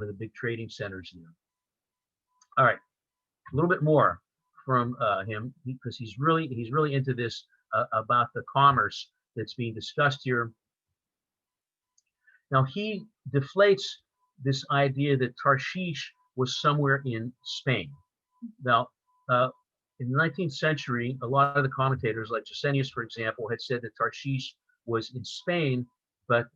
of the big trading centers there. All right, a little bit more from him, because he's really into this about the commerce that's being discussed here. Now he deflates this idea that Tarshish was somewhere in Spain. Now, in the 19th century, a lot of the commentators, like Gesenius, for example, had said that Tarshish was in Spain, but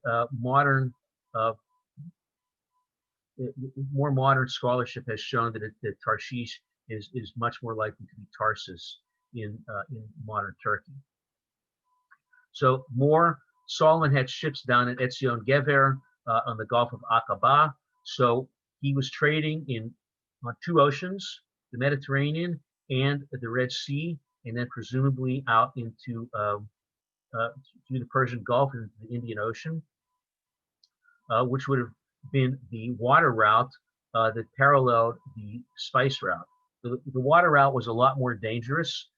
more modern scholarship has shown that Tarshish is much more likely to be Tarsus in modern Turkey. So Solomon had ships down at Etzion Geber on the Gulf of Aqaba. So he was trading on two oceans, the Mediterranean and the Red Sea, and then presumably out into through the Persian Gulf into the Indian Ocean, which would have been the water route that paralleled the spice route. The water route was a lot more dangerous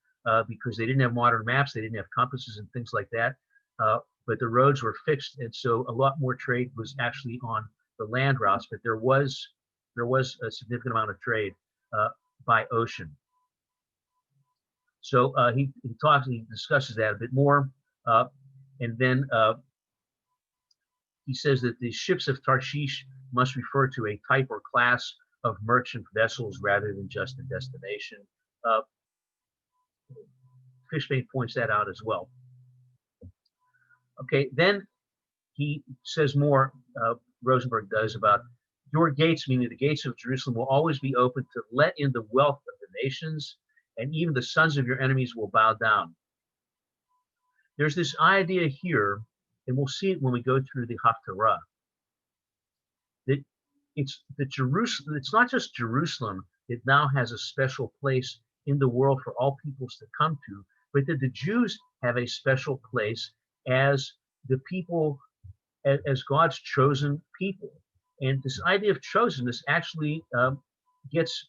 because they didn't have modern maps, they didn't have compasses and things like that, but the roads were fixed, and so a lot more trade was actually on the land routes, but there was a significant amount of trade by ocean. So he discusses that a bit more, and then he says that the ships of Tarshish must refer to a type or class of merchant vessels rather than just a destination. Fishbane points that out as well. Okay, then he says more, Rosenberg does, about your gates, meaning the gates of Jerusalem, will always be open to let in the wealth of the nations, and even the sons of your enemies will bow down. There's this idea here, and we'll see it when we go through the Haftarah, that it's not just Jerusalem that now has a special place in the world for all peoples to come to, but that the Jews have a special place as the people, as God's chosen people. And this idea of chosenness actually gets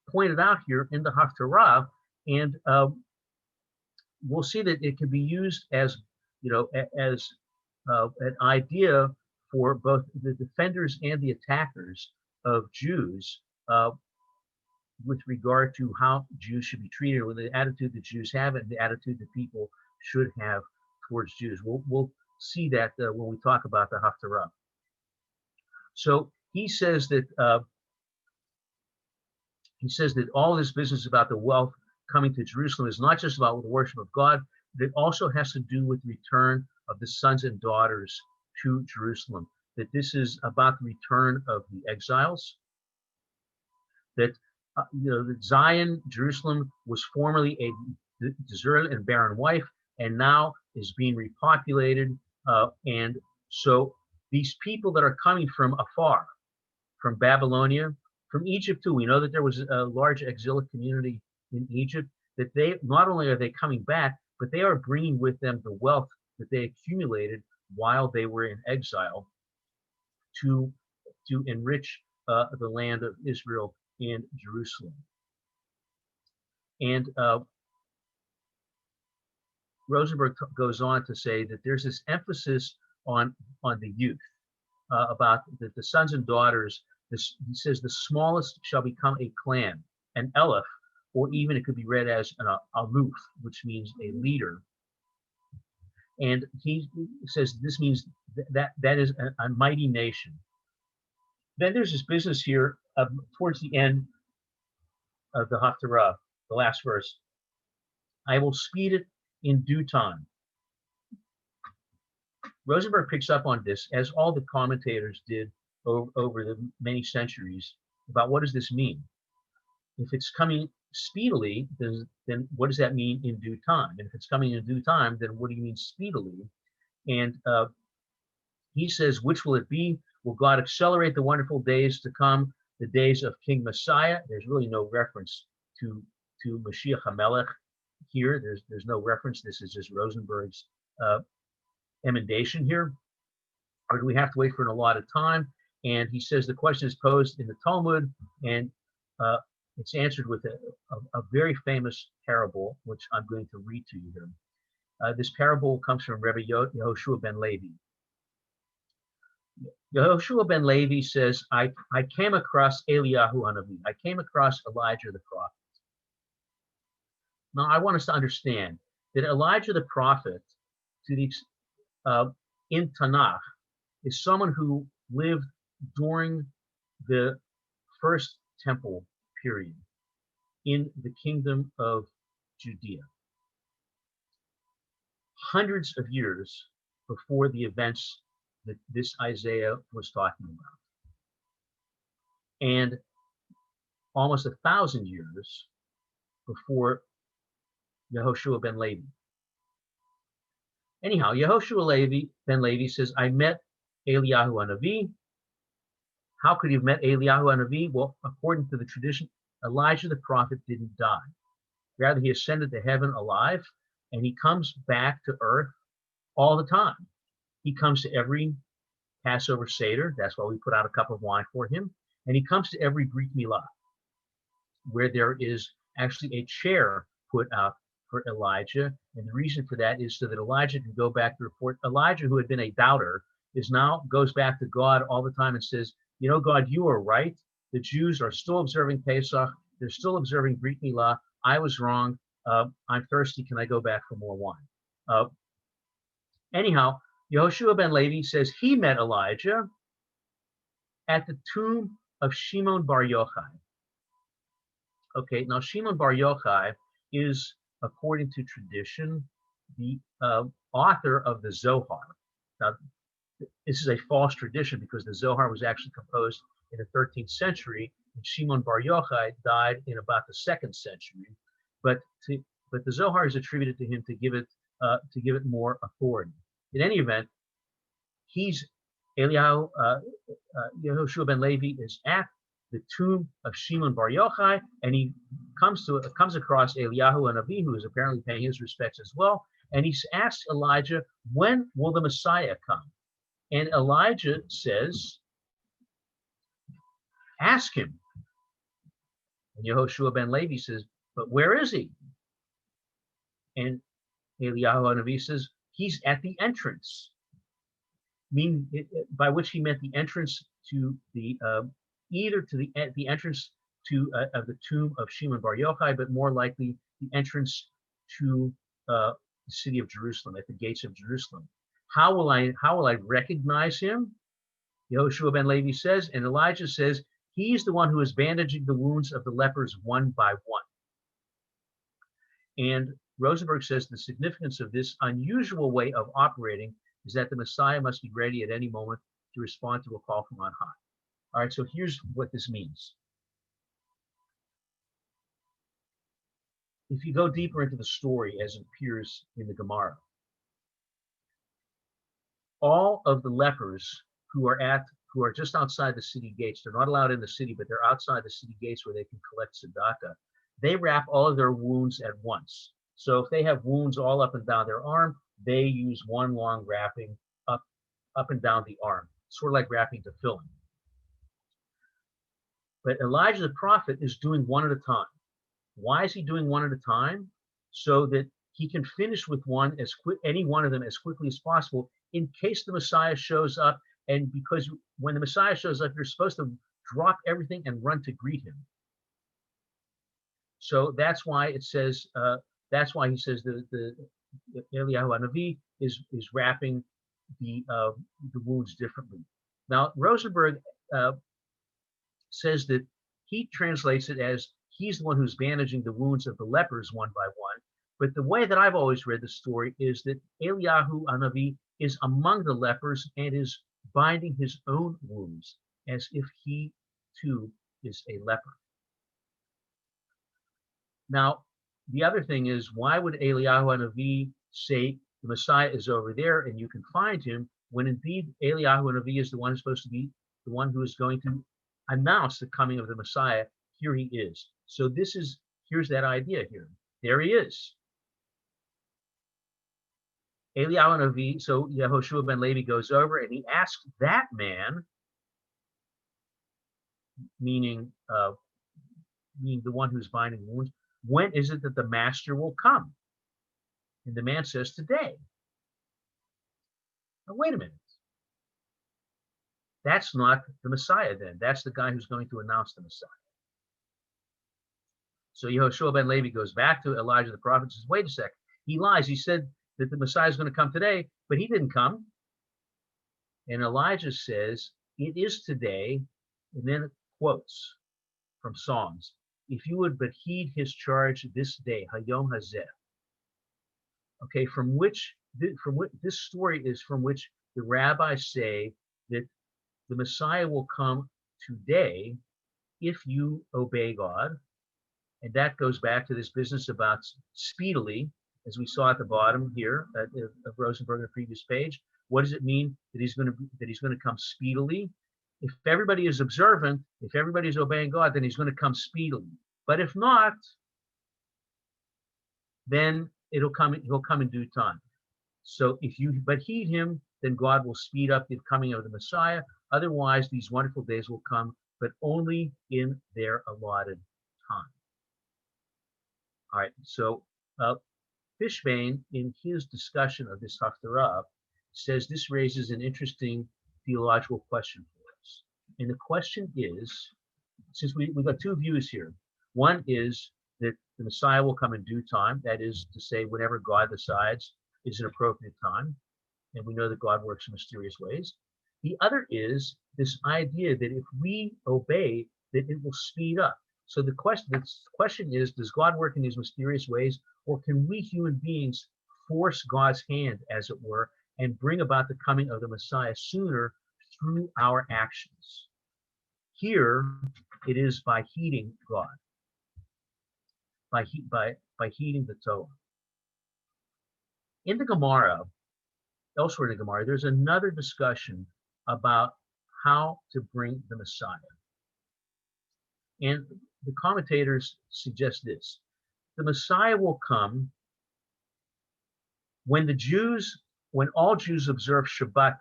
pointed out here in the Haftarah, and we'll see that it can be used as, as an idea for both the defenders and the attackers of Jews with regard to how Jews should be treated, or the attitude that Jews have and the attitude that people should have towards Jews. We'll see that when we talk about the Haftarah. So he says that all this business about the wealth coming to Jerusalem is not just about the worship of God, but it also has to do with the return of the sons and daughters to Jerusalem. That this is about the return of the exiles. That that Zion, Jerusalem, was formerly a deserted and barren wife, and now is being repopulated. And so these people that are coming from afar, from Babylonia, from Egypt too, we know that there was a large exilic community in Egypt, that they not only are they coming back, but they are bringing with them the wealth that they accumulated while they were in exile to enrich the land of Israel and Jerusalem. And Rosenberg goes on to say that there's this emphasis on the youth, about the sons and daughters. He says the smallest shall become a clan, an eleph, or even it could be read as an aluf, which means a leader. And he says this means that is a mighty nation. Then there's this business here towards the end of the Haftarah, the last verse. I will speed it in due time. Rosenberg picks up on this, as all the commentators did over the many centuries, about what does this mean? If it's coming speedily, then what does that mean in due time? And if it's coming in due time, then what do you mean speedily? And he says, which will it be? Will God accelerate the wonderful days to come, the days of King Messiah? There's really no reference to Mashiach HaMelech here. There's no reference. This is just Rosenberg's emendation here. Or do we have to wait for an allotted time? And he says the question is posed in the Talmud, and it's answered with a very famous parable, which I'm going to read to you here. This parable comes from Rebbe Yehoshua ben Levi. Yehoshua ben Levi says, I came across Eliyahu Hanavi. I came across Elijah the prophet. Now, I want us to understand that Elijah the prophet, to the in Tanakh, is someone who lived during the first temple period in the kingdom of Judea, hundreds of years before the events that this Isaiah was talking about, and almost 1,000 years before Yehoshua ben Levi. Anyhow, Yehoshua ben Levi says, I met Eliyahu Hanavi. How could he have met Eliyahu Hanavi? Well, according to the tradition, Elijah the prophet didn't die. Rather, he ascended to heaven alive, and he comes back to earth all the time. He comes to every Passover Seder. That's why we put out a cup of wine for him. And he comes to every Brit Milah, where there is actually a chair put out for Elijah. And the reason for that is so that Elijah can go back to report. Elijah, who had been a doubter, goes back to God all the time and says, you know, God, you are right. The Jews are still observing Pesach. They're still observing Brit Milah. I was wrong. I'm thirsty. Can I go back for more wine? Anyhow, Yehoshua ben Levi says he met Elijah at the tomb of Shimon bar Yochai. Okay, now Shimon bar Yochai is, according to tradition, the author of the Zohar. Now, this is a false tradition because the Zohar was actually composed in the 13th century, and Shimon bar Yochai died in about the 2nd century. But the Zohar is attributed to him to give it more authority. In any event, Yehoshua ben Levi is at the tomb of Shimon bar Yochai, and he comes across Eliyahu Hanavi, who is apparently paying his respects as well, and he asks Elijah, when will the Messiah come? And Elijah says, ask him. And Yehoshua ben Levi says, but where is he? And Eliyahu Hanavi says, he's at the entrance. By which he meant the entrance to the either to the entrance to of the tomb of Shimon bar Yochai, but more likely the entrance to the city of Jerusalem, at the gates of Jerusalem. How will I recognize him? Yehoshua ben Levi says, and Elijah says, he's the one who is bandaging the wounds of the lepers one by one. And Rosenberg says the significance of this unusual way of operating is that the Messiah must be ready at any moment to respond to a call from on high. All right, so here's what this means. If you go deeper into the story as it appears in the Gemara, all of the lepers who are just outside the city gates, they're not allowed in the city, but they're outside the city gates where they can collect tzedakah. They wrap all of their wounds at once. So if they have wounds all up and down their arm, they use one long wrapping up and down the arm, sort of like wrapping to filling. But Elijah the prophet is doing one at a time. Why is he doing one at a time? So that he can finish with any one of them as quickly as possible in case the Messiah shows up. And because when the Messiah shows up, you're supposed to drop everything and run to greet him. So that's why it says, that's why he says the Eliyahu Hanavi is wrapping the wounds differently. Now, Rosenberg says that he translates it as he's the one who's bandaging the wounds of the lepers one by one. But the way that I've always read the story is that Eliyahu Hanavi is among the lepers and is binding his own wounds as if he too is a leper. Now, the other thing is, why would Eliyahu Hanavi say the Messiah is over there and you can find him, when indeed Eliyahu Hanavi is the one who's supposed to be the one who is going to announce the coming of the Messiah? Here he is. So here's that idea here. There he is. Eliyahu Hanavi, so Yehoshua ben Levi goes over and he asks that man, meaning the one who's binding wounds, when is it that the master will come? And the man says, today. Now, wait a minute. That's not the Messiah then. That's the guy who's going to announce the Messiah. So Yehoshua ben Levi goes back to Elijah the prophet and says, wait a second. He lies. He said that the Messiah is going to come today, but he didn't come. And Elijah says, it is today, and then it quotes from Psalms, if you would but heed his charge this day, Hayom Hazeh. Okay, from which this story is from which the rabbis say that the Messiah will come today if you obey God. And that goes back to this business about speedily, as we saw at the bottom here of Rosenberg on the previous page. What does it mean that he's going to come speedily? If everybody is observant, if everybody is obeying God, then he's going to come speedily. But if not, then he'll come in due time. So if you but heed him, then God will speed up the coming of the Messiah. Otherwise, these wonderful days will come, but only in their allotted time. All right, so Fishbane, in his discussion of this Haftarah, says this raises an interesting theological question for us. And the question is, since we've got two views here. One is that the Messiah will come in due time, that is to say, whenever God decides is an appropriate time, and we know that God works in mysterious ways. The other is this idea that if we obey, that it will speed up. So the question is, does God work in these mysterious ways, or can we human beings force God's hand, as it were, and bring about the coming of the Messiah sooner through our actions? Here, it is by heeding God, by heeding the Torah. In the Gemara, elsewhere in the Gemara, there's another discussion about how to bring the Messiah. And the commentators suggest this. The Messiah will come when all Jews observe Shabbat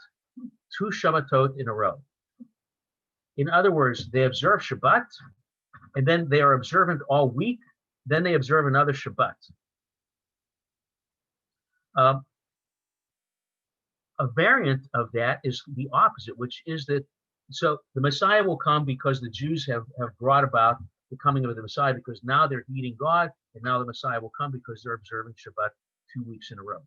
2 Shabbatot in a row. In other words, they observe Shabbat, and then they are observant all week, then they observe another Shabbat. A variant of that is the opposite, which is that, so the Messiah will come because the Jews have brought about the coming of the Messiah, because now they're heeding God, and now the Messiah will come because they're observing Shabbat 2 weeks in a row.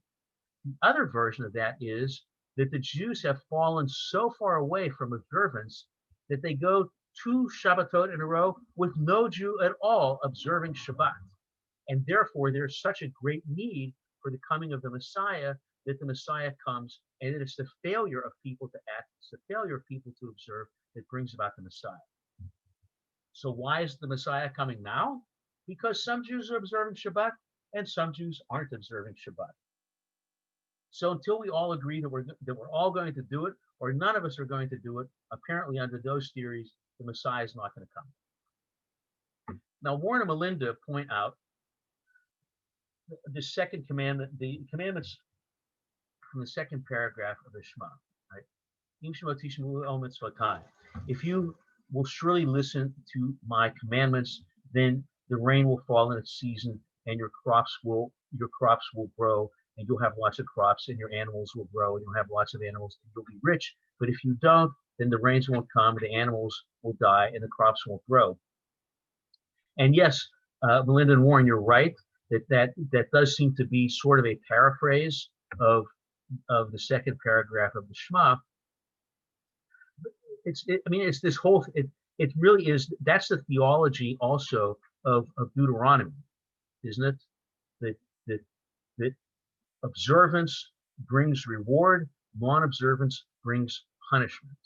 The other version of that is that the Jews have fallen so far away from observance that they go 2 Shabbatot in a row with no Jew at all observing Shabbat. And therefore, there's such a great need for the coming of the Messiah that the Messiah comes, and it's the failure of people to act, it's the failure of people to observe that brings about the Messiah. So why is the Messiah coming now? Because some Jews are observing Shabbat and some Jews aren't observing Shabbat. So until we all agree that we're all going to do it, or none of us are going to do it, apparently under those theories, the Messiah is not going to come. Now, Warren and Melinda point out the second commandment, the commandments from the second paragraph of the Shema, right? If you will surely listen to my commandments, then the rain will fall in its season, and your crops will grow, and you'll have lots of crops, and your animals will grow, and you'll have lots of animals, and you'll be rich. But if you don't, then the rains won't come, the animals will die, and the crops won't grow. And yes, Melinda and Warren, you're right, that does seem to be sort of a paraphrase of the second paragraph of the Shema. It's this whole, it really is, that's the theology also of Deuteronomy, isn't it? That observance brings reward, non-observance brings punishment.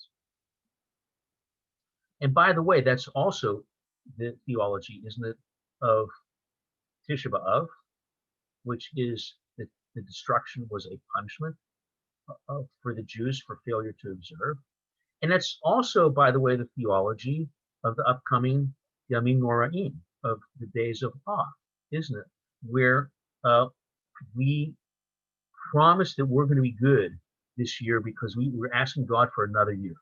And by the way, that's also the theology, isn't it, of Tisha B'Av, which is that the destruction was a punishment for the Jews for failure to observe. And that's also, by the way, the theology of the upcoming Yamim Noraim, of the days of awe, isn't it? Where we promise that we're going to be good this year because we're asking God for another year.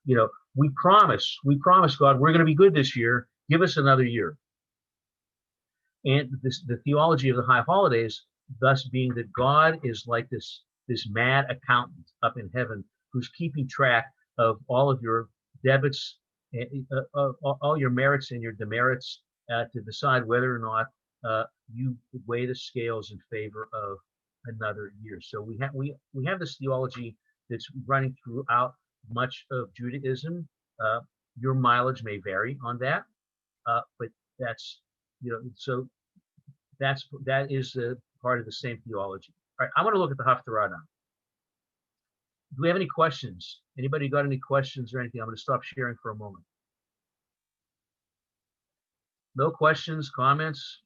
You know, we promise God we're going to be good this year. Give us another year. And the theology of the high holidays, thus being that God is like this mad accountant up in heaven who's keeping track of all of your debits, all your merits and your demerits, to decide whether or not you weigh the scales in favor of another year. So we have this theology that's running throughout much of Judaism. Your mileage may vary on that, but that's, so that is part of the same theology. All right, I want to look at the Haftarah now. Do we have any questions? Anybody got any questions or anything? I'm going to stop sharing for a moment. No questions, comments?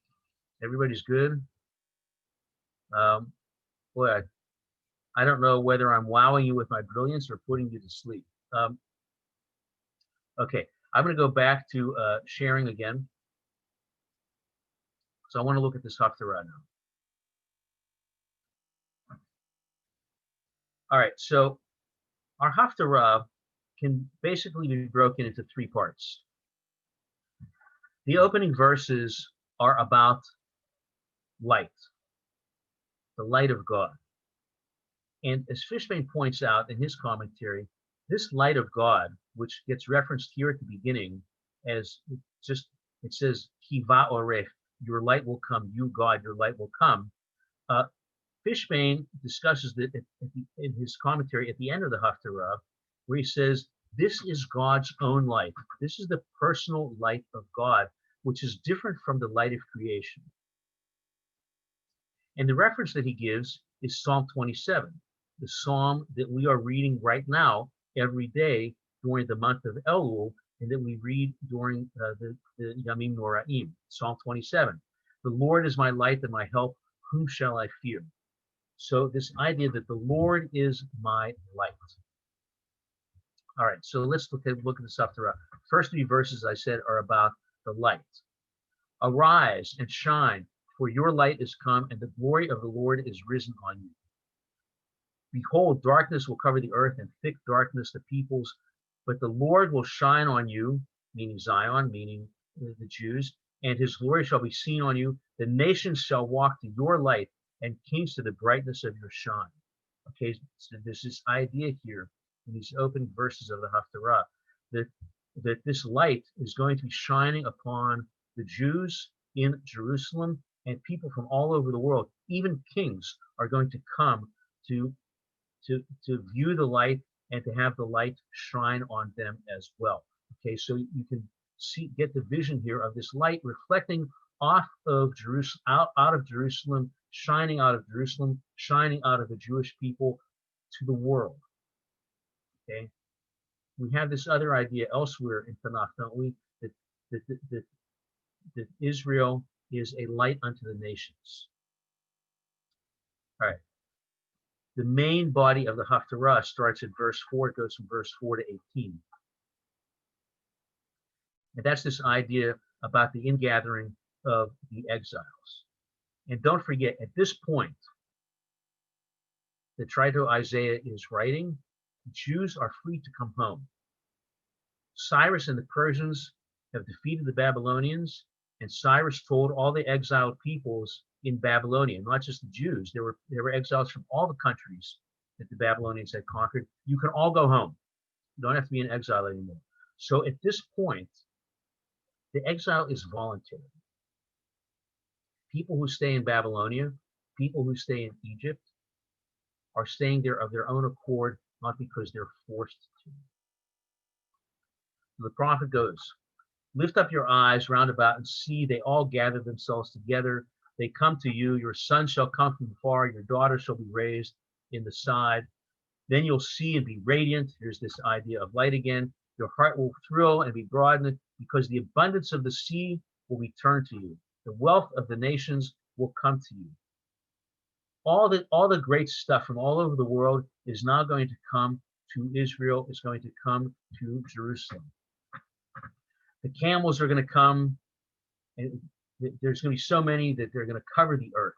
Everybody's good? Boy, I don't know whether I'm wowing you with my brilliance or putting you to sleep. Okay, I'm going to go back to sharing again. So I want to look at this Haftarah now. All right, so our Haftarah can basically be broken into three parts. The opening verses are about light, the light of God. And as Fishbane points out in his commentary, this light of God, which gets referenced here at the beginning as it says, Kiva Oref, your light will come, you God, your light will come. Fishbane discusses that in his commentary at the end of the Haftarah, where he says, this is God's own light. This is the personal light of God, which is different from the light of creation. And the reference that he gives is Psalm 27, the psalm that we are reading right now every day during the month of Elul, and that we read during the Yamim Noraim, Psalm 27. The Lord is my light and my help, whom shall I fear? So this idea that the Lord is my light. All right, so let's look at this Haftarah. First three verses I said are about the light. Arise and shine, for your light is come, and the glory of the Lord is risen on you. Behold, darkness will cover the earth, and thick darkness the peoples, but the Lord will shine on you, meaning Zion, meaning the Jews, and his glory shall be seen on you. The nations shall walk to your light, and kings to the brightness of your shine. Okay, so there's this idea here in these opening verses of the Haftarah that this light is going to be shining upon the Jews in Jerusalem and people from all over the world. Even kings are going to come to view the light and to have the light shine on them as well. Okay, so you can get the vision here of this light reflecting off of Jerusalem, out of Jerusalem, shining out of Jerusalem, shining out of the Jewish people to the world. Okay, we have this other idea elsewhere in Tanakh, don't we? That Israel is a light unto the nations. All right. The main body of the Haftarah starts at verse 4. It goes from verse 4 to 18. And that's this idea about the ingathering of the exiles. And don't forget, at this point, the Trito Isaiah is writing, Jews are free to come home. Cyrus and the Persians have defeated the Babylonians, and Cyrus told all the exiled peoples in Babylonia, not just the Jews, there were exiles from all the countries that the Babylonians had conquered. You can all go home. You don't have to be in exile anymore. So at this point, the exile is voluntary. People who stay in Babylonia, people who stay in Egypt, are staying there of their own accord, not because they're forced to. The prophet goes, lift up your eyes round about and see, they all gather themselves together. They come to you. Your son shall come from far. Your daughter shall be raised in the side. Then you'll see and be radiant. Here's this idea of light again. Your heart will thrill and be broadened because the abundance of the sea will be turned to you. The wealth of the nations will come to you. All the great stuff from all over the world is now going to come to Israel. Is going to come to Jerusalem. The camels are going to come, and there's going to be so many that they're going to cover the earth.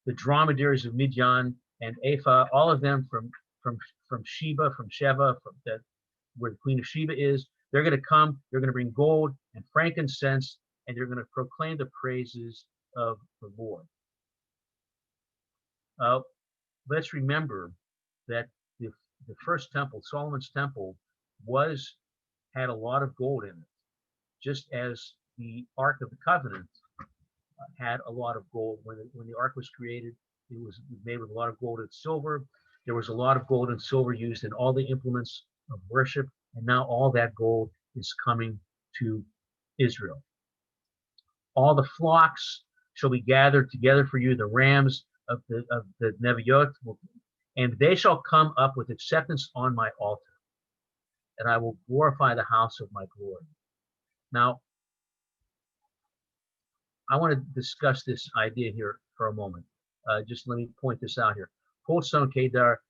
The dromedaries of Midian and Ephah, all of them from Sheba, where the Queen of Sheba is, they're going to come. They're going to bring gold and frankincense, and they're going to proclaim the praises of the Lord. Let's remember that the first temple, Solomon's temple, had a lot of gold in it, just as the Ark of the Covenant had a lot of gold. When the Ark was created, it was made with a lot of gold and silver. There was a lot of gold and silver used in all the implements of worship, and now all that gold is coming to Israel. All the flocks shall be gathered together for you, the rams of the Neviot, and they shall come up with acceptance on my altar, and I will glorify the house of my glory. Now, I want to discuss this idea here for a moment. Just let me point this out here. Son Kedar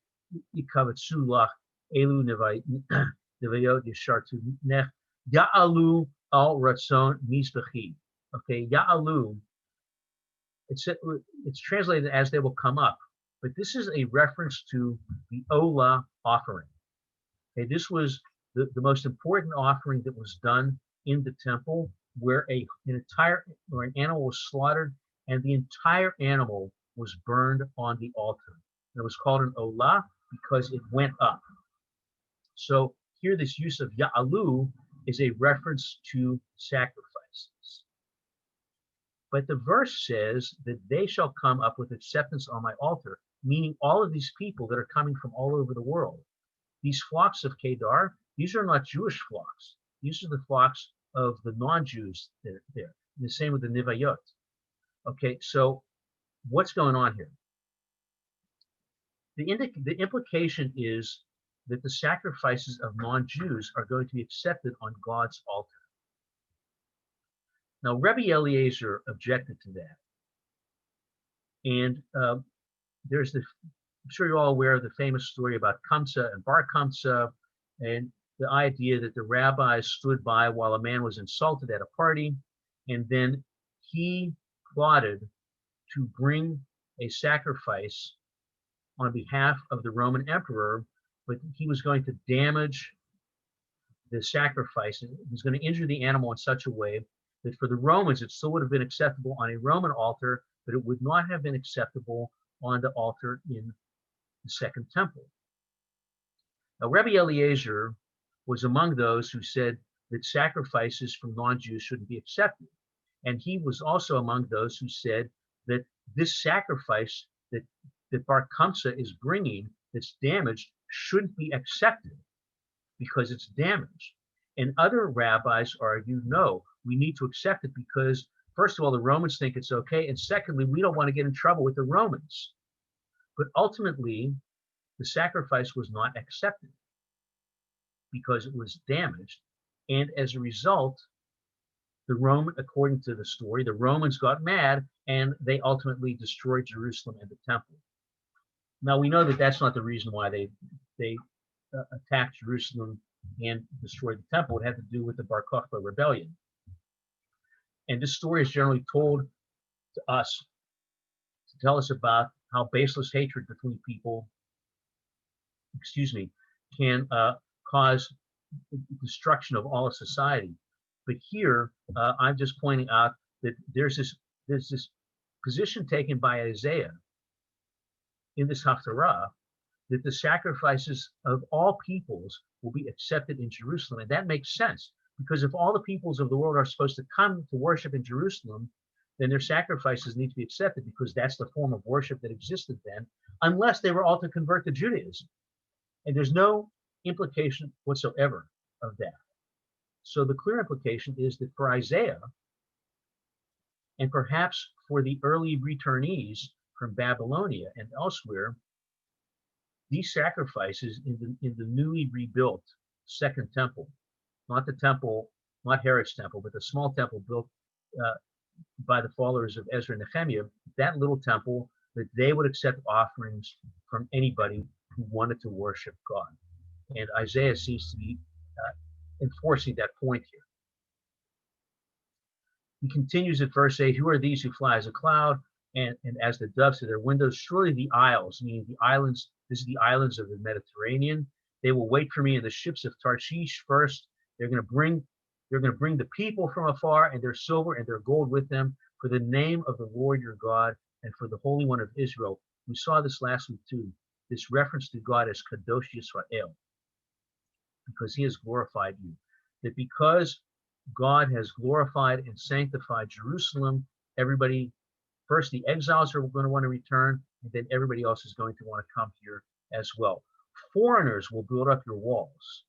ikavetsu lach elu nevayot yishartu nech ya'alu al ratzon mizbechi. Okay, ya'alu. It's translated as they will come up, but this is a reference to the Olah offering. Okay, this was the most important offering that was done in the temple, where an animal was slaughtered and the entire animal was burned on the altar. And it was called an Olah because it went up. So here, this use of Ya'alu is a reference to sacrifices. But the verse says that they shall come up with acceptance on my altar, meaning all of these people that are coming from all over the world. These flocks of Kedar, these are not Jewish flocks. These are the flocks of the non-Jews that are there. And the same with the Nivayot. Okay, so what's going on here? The implication is that the sacrifices of non-Jews are going to be accepted on God's altar. Now, Rebbe Eliezer objected to that. And I'm sure you're all aware of the famous story about Kamsa and Bar Kamsa, and the idea that the rabbis stood by while a man was insulted at a party, and then he plotted to bring a sacrifice on behalf of the Roman emperor, but he was going to damage the sacrifice. He was going to injure the animal in such a way that for the Romans, it still would have been acceptable on a Roman altar, but it would not have been acceptable on the altar in the Second Temple. Now, Rebbe Eliezer was among those who said that sacrifices from non-Jews shouldn't be accepted. And he was also among those who said that this sacrifice that Bar Kamsa is bringing that's damaged shouldn't be accepted because it's damaged. And other rabbis argue, no, we need to accept it because, first of all, the Romans think it's okay, and secondly, we don't want to get in trouble with the Romans. But ultimately, the sacrifice was not accepted because it was damaged, and as a result, according to the story, the Romans got mad and they ultimately destroyed Jerusalem and the temple. Now we know that that's not the reason why they attacked Jerusalem and destroyed the temple. It had to do with the Bar Kokhba rebellion. And this story is generally told to us to tell us about how baseless hatred between people, can cause destruction of all of society. But here, I'm just pointing out that there's this position taken by Isaiah in this Haftarah that the sacrifices of all peoples will be accepted in Jerusalem. And that makes sense, because if all the peoples of the world are supposed to come to worship in Jerusalem, then their sacrifices need to be accepted because that's the form of worship that existed then, unless they were all to convert to Judaism. And there's no implication whatsoever of that. So the clear implication is that for Isaiah, and perhaps for the early returnees from Babylonia and elsewhere, these sacrifices in the newly rebuilt Second Temple, not Herod's temple, but the small temple built by the followers of Ezra and Nehemiah, that little temple, that they would accept offerings from anybody who wanted to worship God. And Isaiah seems to be enforcing that point here. He continues at verse 8, who are these who fly as a cloud and as the doves to their windows? Surely the isles, meaning the islands, this is the islands of the Mediterranean. They will wait for me in the ships of Tarshish first. They're going to bring the people from afar, and their silver and their gold with them, for the name of the Lord your God and for the Holy One of Israel. We saw this last week too. this reference to God as Kadosh Yisrael, because he has glorified you. That because God has glorified and sanctified Jerusalem, everybody, first the exiles are going to want to return, and then everybody else is going to want to come here as well. Foreigners will build up your walls,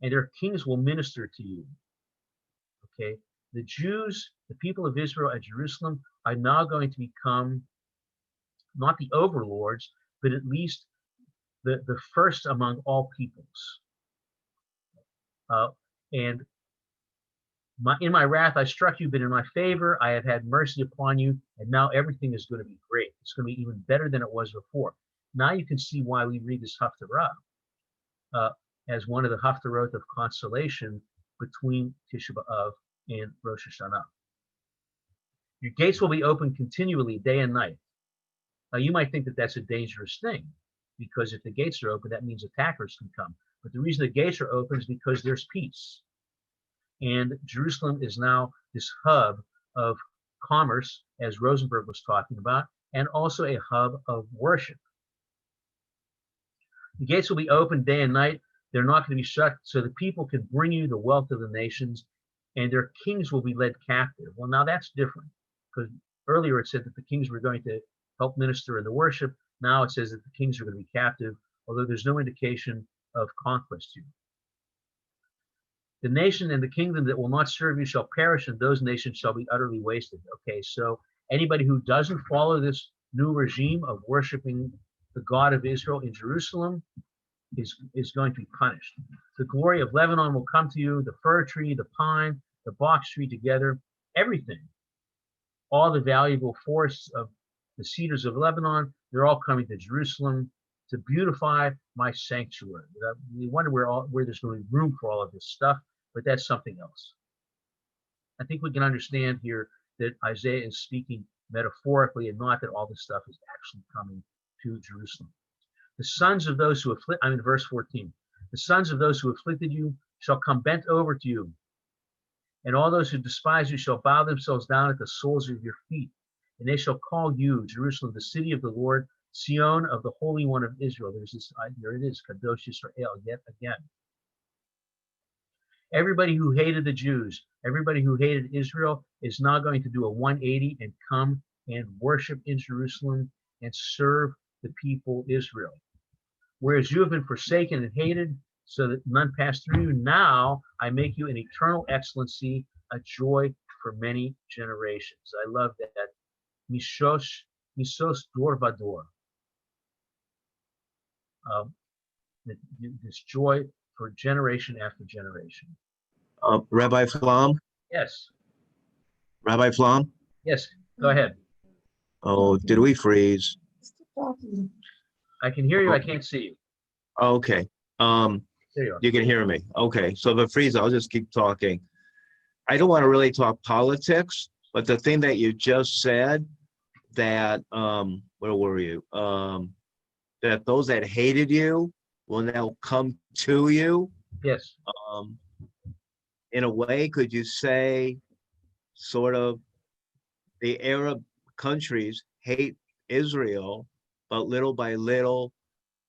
and their kings will minister to you. Okay, the Jews, the people of Israel at Jerusalem, are now going to become not the overlords, but at least the first among all peoples. And in my wrath I struck you, but in my favor I have had mercy upon you, and now everything is going to be great. It's going to be even better than it was before. Now you can see why we read this Haftarah as one of the Haftarot of consolation between Tisha B'Av and Rosh Hashanah. Your gates will be open continually, day and night. Now you might think that that's a dangerous thing, because if the gates are open, that means attackers can come. But the reason the gates are open is because there's peace. And Jerusalem is now this hub of commerce, as Rosenberg was talking about, and also a hub of worship. The gates will be open day and night. They're not going to be shut, so the people can bring you the wealth of the nations, and their kings will be led captive. Well, now that's different, because earlier it said that the kings were going to help minister in the worship. Now it says that the kings are going to be captive, although there's no indication of conquest here. The nation and the kingdom that will not serve you shall perish, and those nations shall be utterly wasted. Okay, so anybody who doesn't follow this new regime of worshiping the God of Israel in Jerusalem is going to be punished. The glory of Lebanon will come to you, the fir tree, the pine, the box tree together, everything. All the valuable forests of the cedars of Lebanon, they're all coming to Jerusalem to beautify my sanctuary. We wonder where there's going to be room for all of this stuff, but that's something else. I think we can understand here that Isaiah is speaking metaphorically and not that all this stuff is actually coming to Jerusalem. The sons of those who afflict, I'm in verse 14. The sons of those who afflicted you shall come bent over to you, and all those who despise you shall bow themselves down at the soles of your feet, and they shall call you, Jerusalem, the city of the Lord, Sion of the Holy One of Israel. There's this, here it is, Kadosh Yisrael, yet again. Everybody who hated the Jews, everybody who hated Israel is now going to do a 180 and come and worship in Jerusalem and serve the people Israel. Whereas you have been forsaken and hated, so that none pass through you, now I make you an eternal excellency, a joy for many generations. I love that. Misos dor vador. This joy for generation after generation. Rabbi Flom? Yes. Rabbi Flom? Yes, go ahead. Oh, did we freeze? I can hear you, I can't see you. Okay. There you are. You can hear me. Okay, so if it freezes, I'll just keep talking. I don't want to really talk politics, but the thing that you just said, that, where were you? That those that hated you will now come to you. Yes. In a way, could you say sort of the Arab countries hate Israel, but little by little,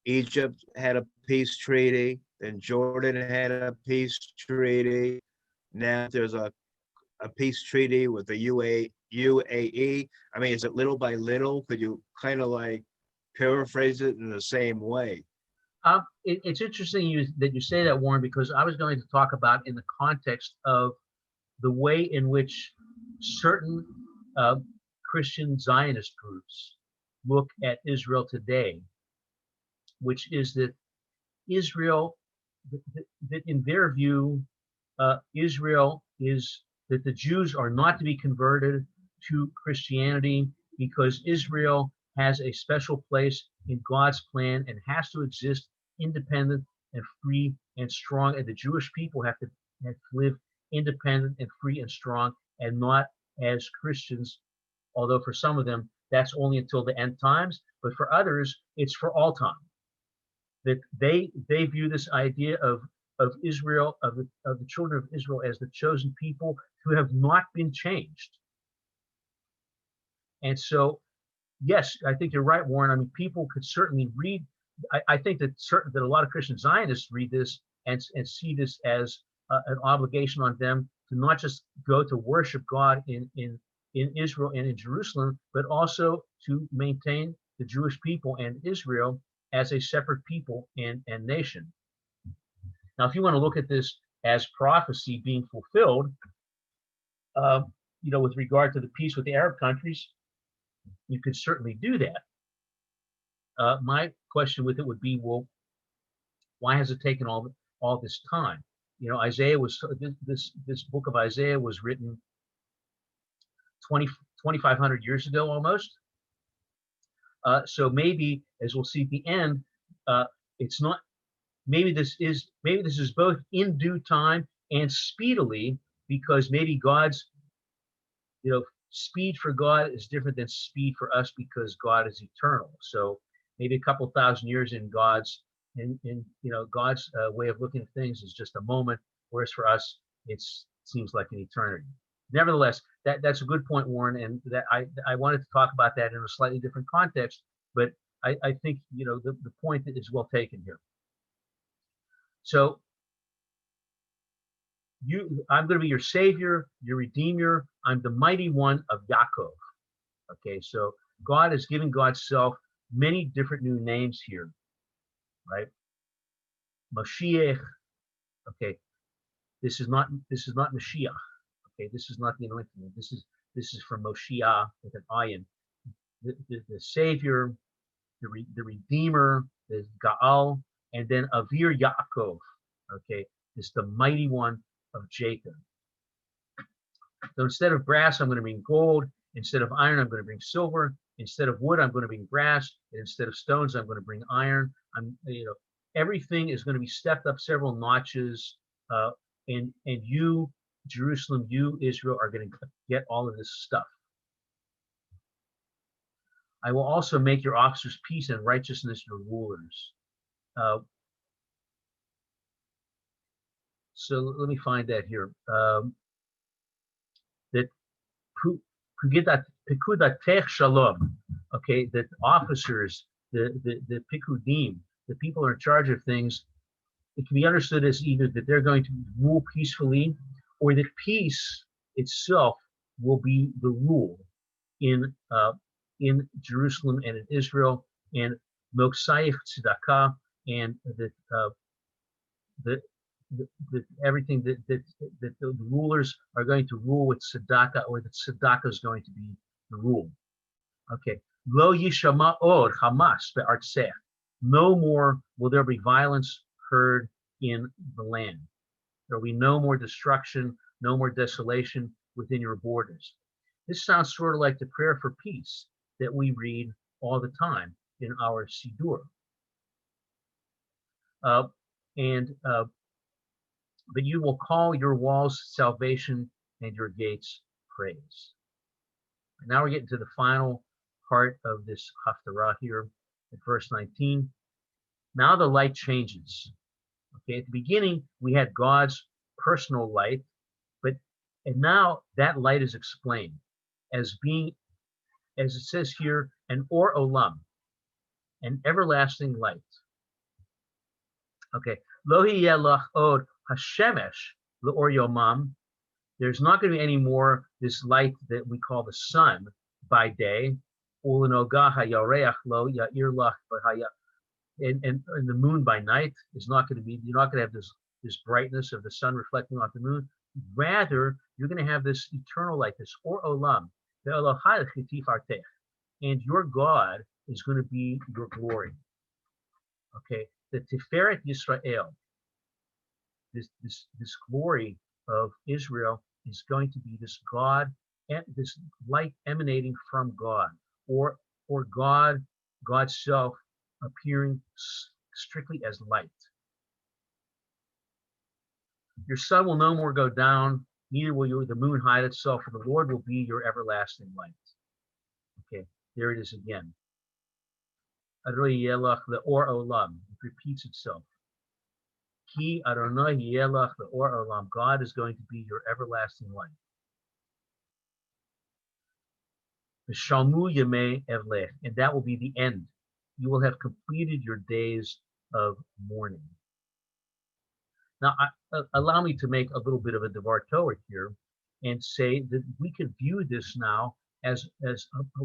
Egypt had a peace treaty, then Jordan had a peace treaty. Now there's a peace treaty with the UAE. I mean, is it little by little? Could you kind of like paraphrase it in the same way? It's interesting that you say that, Warren, because I was going to talk about in the context of the way in which certain Christian Zionist groups look at Israel today, which is that Israel, that in their view, Israel is that the Jews are not to be converted to Christianity because Israel has a special place in God's plan and has to exist independent and free and strong, and the Jewish people have to live independent and free and strong, and not as Christians, although for some of them that's only until the end times, but for others it's for all time. That they view this idea of Israel, of the children of Israel, as the chosen people who have not been changed. And so, yes, I think you're right, Warren. I mean, people could certainly read I think that that a lot of Christian Zionists read this and see this as an obligation on them to not just go to worship God in Israel and in Jerusalem, but also to maintain the Jewish people and Israel as a separate people and nation. Now, if you want to look at this as prophecy being fulfilled, with regard to the peace with the Arab countries, you could certainly do that. My question with it would be, well, why has it taken all this time? Isaiah was this book of Isaiah was written 2,500 years ago almost. So maybe, as we'll see at the end, it's not. Maybe this is both in due time and speedily, because maybe God's, speed for God is different than speed for us because God is eternal. So maybe a couple thousand years in God's God's way of looking at things is just a moment, whereas for us it seems like an eternity. Nevertheless, that's a good point, Warren, and that I wanted to talk about that in a slightly different context, but I think the point is well taken here. So I'm going to be your Savior, your Redeemer. I'm the mighty one of Yaakov. Okay, so God is giving God's self many different new names here, right? Mashiach. Okay, this is not Mashiach. Okay, this is not the anointed one. This is from Moshiach with an ayin. The Savior, the Redeemer, the Gaal, and then Avir Yaakov. Okay, it's the mighty one of Jacob. So instead of brass, I'm going to bring gold. Instead of iron, I'm going to bring silver. Instead of wood, I'm going to bring brass. And instead of stones, I'm going to bring iron. Everything is going to be stepped up several notches. And you, Jerusalem, you, Israel, are going to get all of this stuff. I will also make your officers peace and righteousness your rulers. So let me find that here. That Pekudatech Shalom. Okay, that officers, the Pekudim, the people who are in charge of things, it can be understood as either that they're going to rule peacefully, or that peace itself will be the rule in Jerusalem and in Israel, and Moksayich Tzedakah, and that everything that the rulers are going to rule with tzedakah, or that tzedakah is going to be the rule. Okay. Lo yishama od Hamas be'artzeh. No more will there be violence heard in the land. There will be no more destruction, no more desolation within your borders. This sounds sort of like the prayer for peace that we read all the time in our Siddur. But you will call your walls salvation and your gates praise. And now we're getting to the final part of this haftarah here at verse 19. Now the light changes. Okay, at the beginning we had God's personal light, and now that light is explained as being, as it says here, an or olam, an everlasting light. Okay, lo yelach od hashemesh leor yomam. There's not going to be any more this light that we call the sun by day. Ulenoga hayareach lo yair lach b'haya. And the moon by night is not going to be. You're not going to have this brightness of the sun reflecting off the moon. Rather, you're going to have this eternal light, this or olam. And your God is going to be your glory. Okay, the Tiferet Yisrael, this glory of Israel is going to be this God, and this light emanating from God, or God's self appearing strictly as light. Your sun will no more go down, neither will the moon hide itself, for the Lord will be your everlasting light. Okay, there it is again. Adonai yelach leor olam. It repeats itself. Ki Adonai yelach leor olam. God is going to be your everlasting light. V'shalmu yemei evlech, and that will be the end. you will have completed your days of mourning. Now, allow me to make a little bit of a devar Torah here and say that we could view this now as a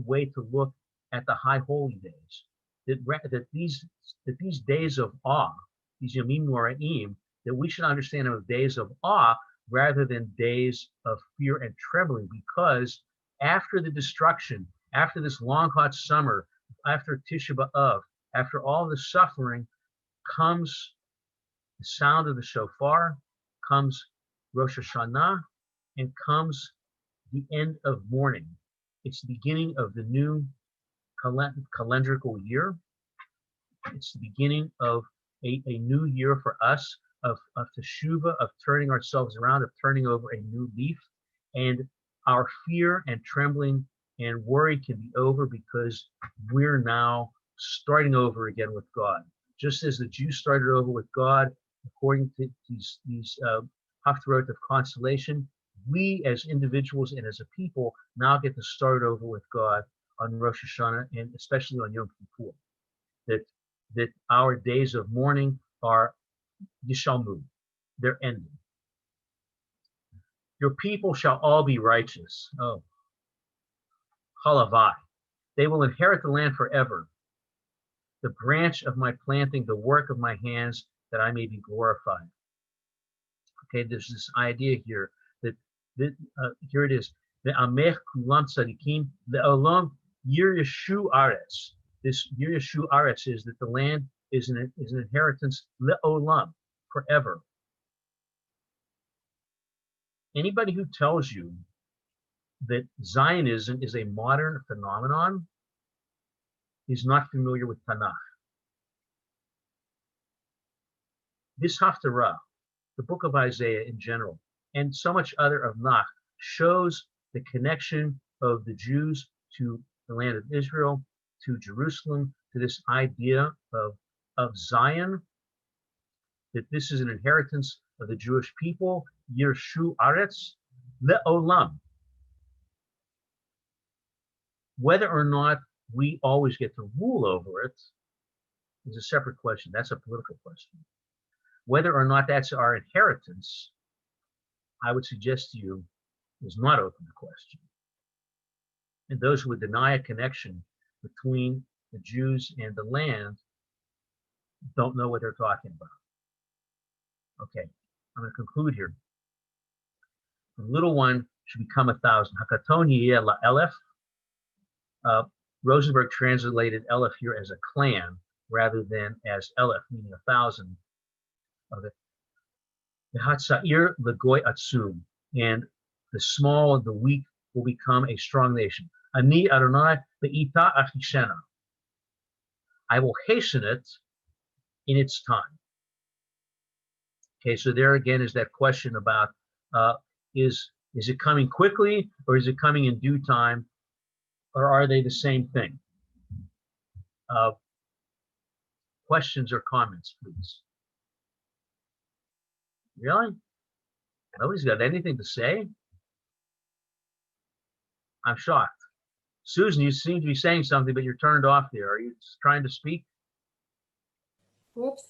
way to look at the high holy days. That these days of awe, these Yamim Noraim, that we should understand them as days of awe rather than days of fear and trembling, because after the destruction, after this long hot summer, after Tisha B'Av, after all the suffering, comes the sound of the shofar, comes Rosh Hashanah, and comes the end of mourning. It's the beginning of the new calendrical year. It's the beginning of a new year for us of teshuvah, of turning ourselves around, of turning over a new leaf. And our fear and trembling and worry can be over because we're now starting over again with God. Just as the Jews started over with God, according to these haftarot of consolation, we as individuals and as a people now get to start over with God on Rosh Hashanah and especially on Yom Kippur. That our days of mourning are yishalmu, they're ending. Your people shall all be righteous. Oh, halavai. They will inherit the land forever. The branch of my planting, the work of my hands, that I may be glorified. Okay, there's this idea here that here it is. The amech kulam tzadikim, the olam yir yeshu aretz. This yir yeshu aretz is that the land is an inheritance le'olam, forever. Anybody who tells you that Zionism is a modern phenomenon is not familiar with Tanakh. This Haftarah, the book of Isaiah in general, and so much other of Nach, shows the connection of the Jews to the land of Israel, to Jerusalem, to this idea of Zion, that this is an inheritance of the Jewish people, Yirshu Aretz, Le'olam. Whether or not we always get to rule over it is a separate question. That's a political question. Whether or not that's our inheritance, I would suggest to you, is not open to question. And those who would deny a connection between the Jews and the land don't know what they're talking about. Okay, I'm going to conclude here. The little one should become 1,000. Hakaton yeh la'elef. Rosenberg translated Elef here as a clan rather than as Elef, meaning 1,000 of it. The Hatzair Legoy Atsum, and the small and the weak will become a strong nation. Ani Adonai Be'ita Achishena. I will hasten it in its time. Okay, so there again is that question about is it coming quickly or is it coming in due time, or are they the same thing? Questions or comments, please. Really? Nobody's got anything to say? I'm shocked. Susan, you seem to be saying something, but you're turned off there. Are you trying to speak? Whoops.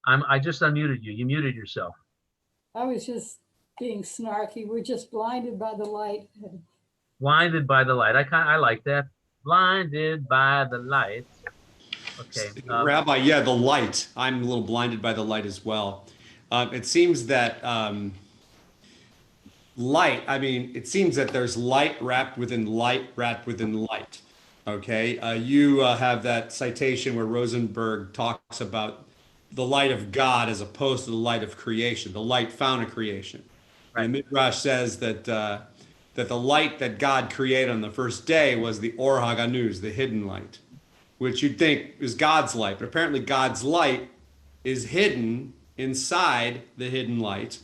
I just unmuted you. You muted yourself. I was just being snarky. We're just blinded by the light. Blinded by the light. I like that. Blinded by the light. Okay. Rabbi, yeah, the light. I'm a little blinded by the light as well. It seems that light, I mean, it seems that there's light wrapped within light wrapped within light. Okay. You have that citation where Rosenberg talks about the light of God as opposed to the light of creation, the light found in creation. Right. And Midrash says that that the light that God created on the first day was the Or HaGanuz, the hidden light, which you'd think is God's light. But apparently God's light is hidden inside the hidden light,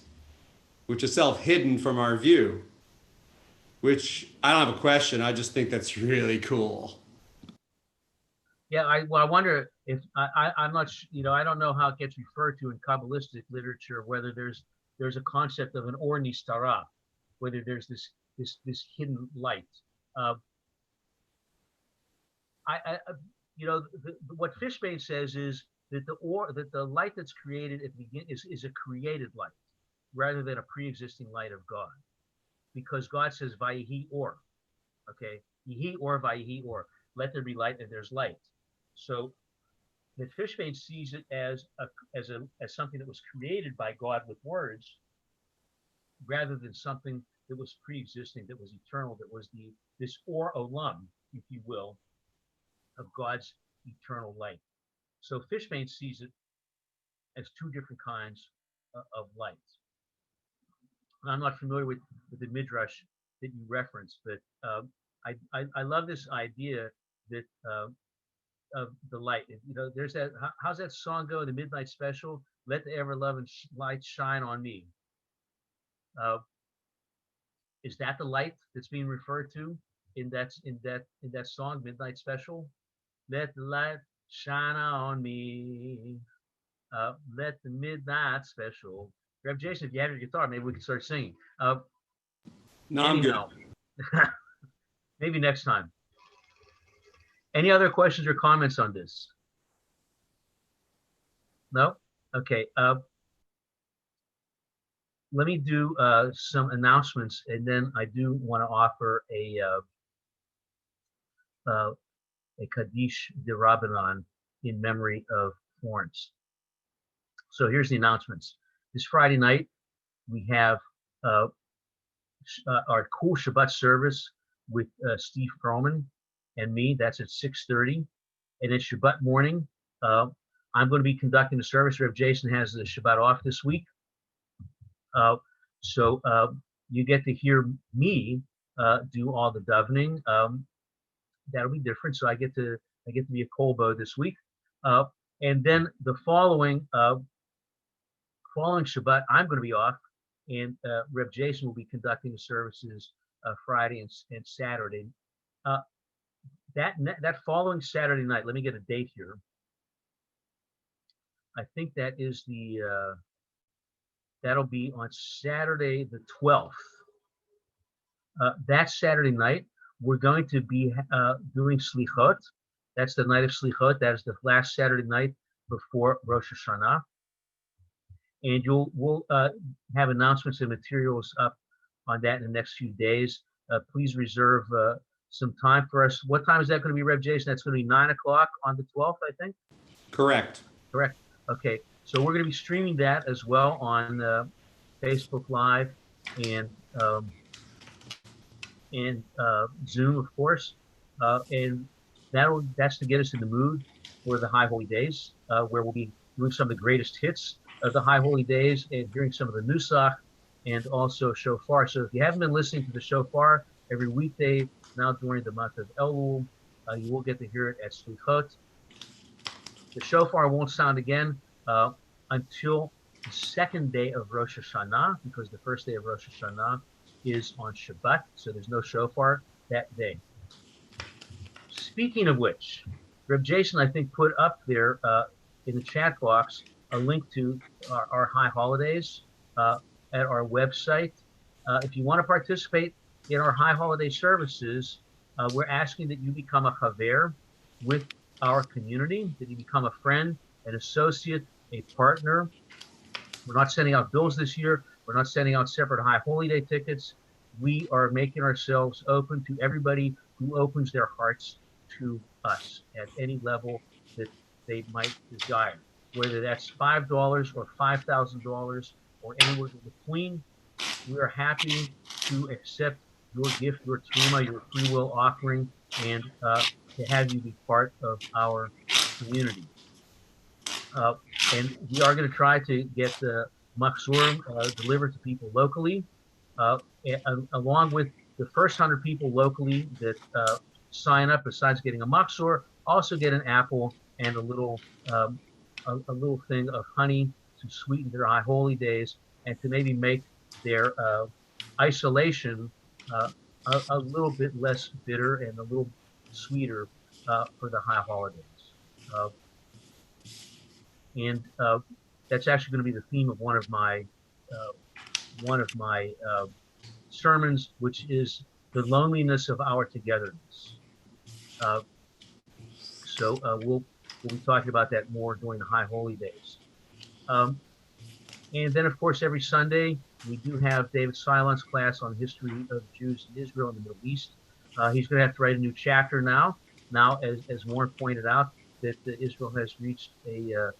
which is self-hidden from our view, which I don't have a question. I just think that's really cool. Yeah, I wonder if I'm not, I don't know how it gets referred to in Kabbalistic literature, whether there's a concept of an Or Nistara, whether there's this hidden light. what Fishbane says is that the light that's created at the beginning is a created light rather than a pre-existing light of God, because God says Vayihi or, okay, Yihi or Vayihi or, let there be light, and there's light. So that Fishbane sees it as something that was created by God with words, rather than something that was pre-existing, that was eternal, that was this or olam, if you will, of God's eternal light. So Fishbane sees it as two different kinds of light. I'm not familiar with the midrash that you referenced, but I love this idea that of the light. There's that. How's that song go? The Midnight Special. Let the ever loving light shine on me. Is that the light that's being referred to in that song, Midnight Special? Let the light shine on me. Let the Midnight Special. Rev Jason, if you have your guitar, maybe we can start singing. No, I'm good. Maybe next time. Any other questions or comments on this? No? Okay. Let me do some announcements, and then I do want to offer a Kaddish de Rabbanan in memory of Florence. So here's the announcements. This Friday night, we have our cool Shabbat service with Steve Froman and me. That's at 6:30. And it's Shabbat morning. I'm going to be conducting the service. Rev Jason has the Shabbat off this week. So you get to hear me do all the davening. That'll be different. So I get to be a kolbo this week. And then the following Shabbat, I'm going to be off, and Rev Jason will be conducting the services Friday and Saturday. That following Saturday night, let me get a date here. I think that is that'll be on Saturday the 12th. That Saturday night, we're going to be doing Slichot. That's the night of Slichot. That is the last Saturday night before Rosh Hashanah. And we'll have announcements and materials up on that in the next few days. Please reserve some time for us. What time is that going to be, Rev Jason? That's going to be 9 o'clock on the 12th, I think? Correct. Correct. Okay. So we're going to be streaming that as well on Facebook Live and Zoom, of course. And that's to get us in the mood for the High Holy Days, where we'll be doing some of the greatest hits of the High Holy Days and hearing some of the Nusach and also Shofar. So if you haven't been listening to the Shofar every weekday now during the month of Elul, you will get to hear it at Slichot. The Shofar won't sound again until the second day of Rosh Hashanah, because the first day of Rosh Hashanah is on Shabbat, so there's no Shofar that day. Speaking of which, Reb Jason, I think, put up there in the chat box a link to our high holidays at our website. If you want to participate in our high holiday services, we're asking that you become a chaver with our community, that you become a friend, an associate, a partner. We're not sending out bills this year. We're not sending out separate high holy day tickets. We are making ourselves open to everybody who opens their hearts to us at any level that they might desire, whether that's $5 or $5,000 or anywhere in between. We are happy to accept your gift, your truma, your free will offering, and to have you be part of our community. And we are going to try to get the machzor delivered to people locally, along with the first 100 people locally that sign up. Besides getting a machzor, also get an apple and a little thing of honey to sweeten their high holy days and to maybe make their isolation a little bit less bitter and a little sweeter for the high holidays. And that's actually going to be the theme of one of my sermons, which is the loneliness of our togetherness. So we'll be talking about that more during the High Holy Days. And then, of course, every Sunday, we do have David Silence class on the history of Jews in Israel and the Middle East. He's going to have to write a new chapter now. Now, as Warren pointed out, that Israel has reached a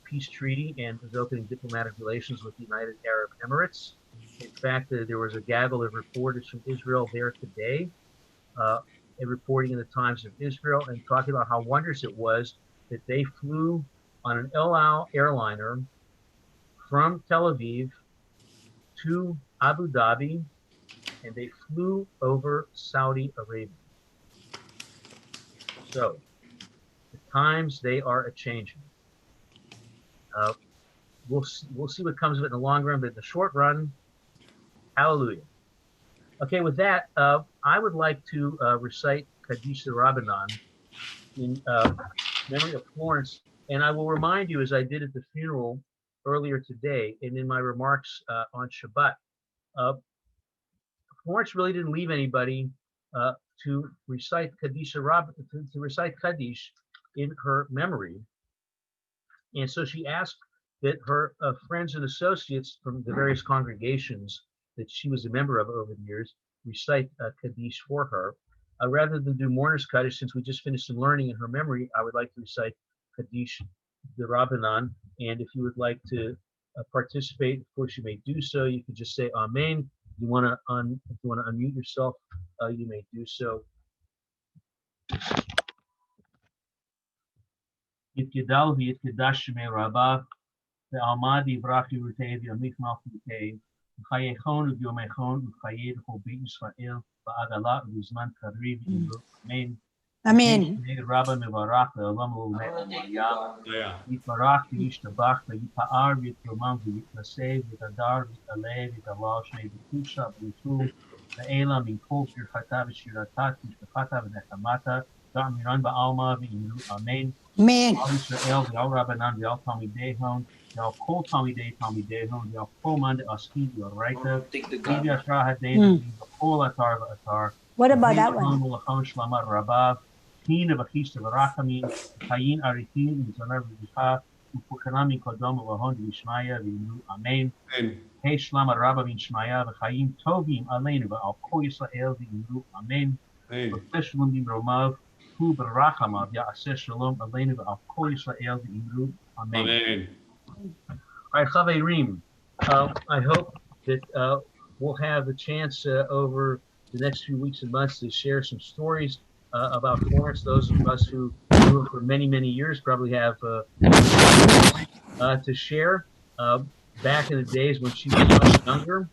peace treaty and is opening diplomatic relations with the United Arab Emirates. In fact, there was a gaggle of reporters from Israel there today, and reporting in the Times of Israel and talking about how wondrous it was that they flew on an El Al airliner from Tel Aviv to Abu Dhabi, and they flew over Saudi Arabia. So the times, they are a-changing. We'll see what comes of it in the long run, but in the short run, hallelujah. Okay, with that, I would like to recite Kaddish Rabbanan in memory of Florence, and I will remind you, as I did at the funeral earlier today and in my remarks on Shabbat, Florence really didn't leave anybody to recite Kaddish to recite Kaddish in her memory, and so she asked that her friends and associates from the various congregations that she was a member of over the years recite Kaddish for her. Rather than do mourner's Kaddish, since we just finished some learning in her memory, I would like to recite Kaddish the Rabbanan. And if you would like to participate, of course, you may do so. You can just say Amen. If you want to unmute yourself, you may do so. Yitgedal v'yitgedash shemei Rabbah ve'almad yivrach yirutei v'yamich malchutei v'chayechon v'yomechon v'chayed chol beit Yisrael v'agalah v'zman karib v'yimru. Amen. Amen. Rabba mevarach ve'olam u'meh Yeah. Yitbarach v'yishtabach v'yipa'ar v'yitlomam v'yitnaseh v'yitadar v'yitaleh v'yitalal shnei v'yitusha v'yitul v'elam v'yinkol birchata v'shirata v'yishbachata v'nechamata v'amiran ba'alma v'yimru. Amen. Amen. Al Yisrael v'al Rabbanan v'al Talmidehon v'al kol Talmidehon v'al kol man de'aski v'yoraita v'yashra hadein v'kol atar v'atar. What about that one? V'lachon shlama rabav Hina v'chista v'rachamim chayin arifin v'zonar v'zicha u'fukanam kodom v'hon v'yishmaya v'yimru. Amen. Amen. Hey shlama rabba v'yishmaya v'chayim tovim aleinu v'al kol Yisrael v'yimru. Amen. Amen. V'feshlum b'mromav hu b'rachamav ya'aseh shalom aleinu v'al kol Yisrael v'yimru. Amen. Amen. All right, Chaverim, I hope that we'll have the chance over the next few weeks and months to share some stories about Florence. Those of us who knew her for many, many years probably have to share. Back in the days when she was much younger,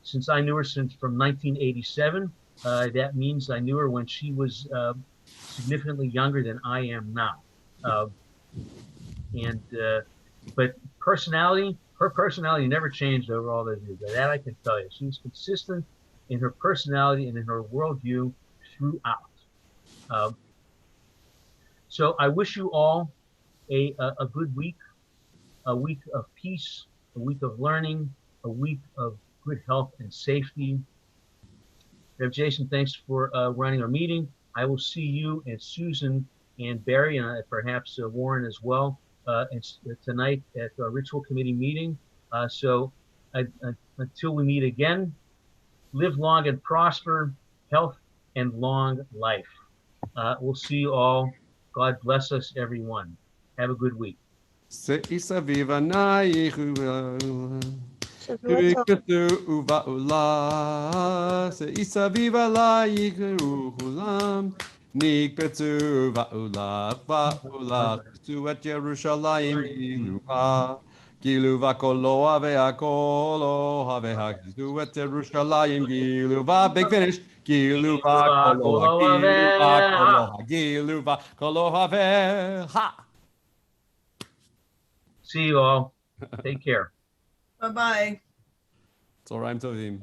since I knew her from 1987, that means I knew her when she was significantly younger than I am now. But her personality never changed over all those years. That I can tell you. She was consistent in her personality and in her worldview throughout. So I wish you all a good week, a week of peace, a week of learning, a week of good health and safety. Rev Jason, thanks for running our meeting. I will see you and Susan and Barry and perhaps Warren as well tonight at our Ritual Committee meeting. So until we meet again, live long and prosper, health and long life. We'll see you all. God bless us, everyone. Have a good week. Nikbetzu va'ula tu et Yerushalayim gilu va'kolo ve'akolo have'hakizu et Yerushalayim gilu va. Big finish. Gilu va'kolo gilu va'kolo have'ha. See you all. Take care. Bye-bye. Tzorayim tovim.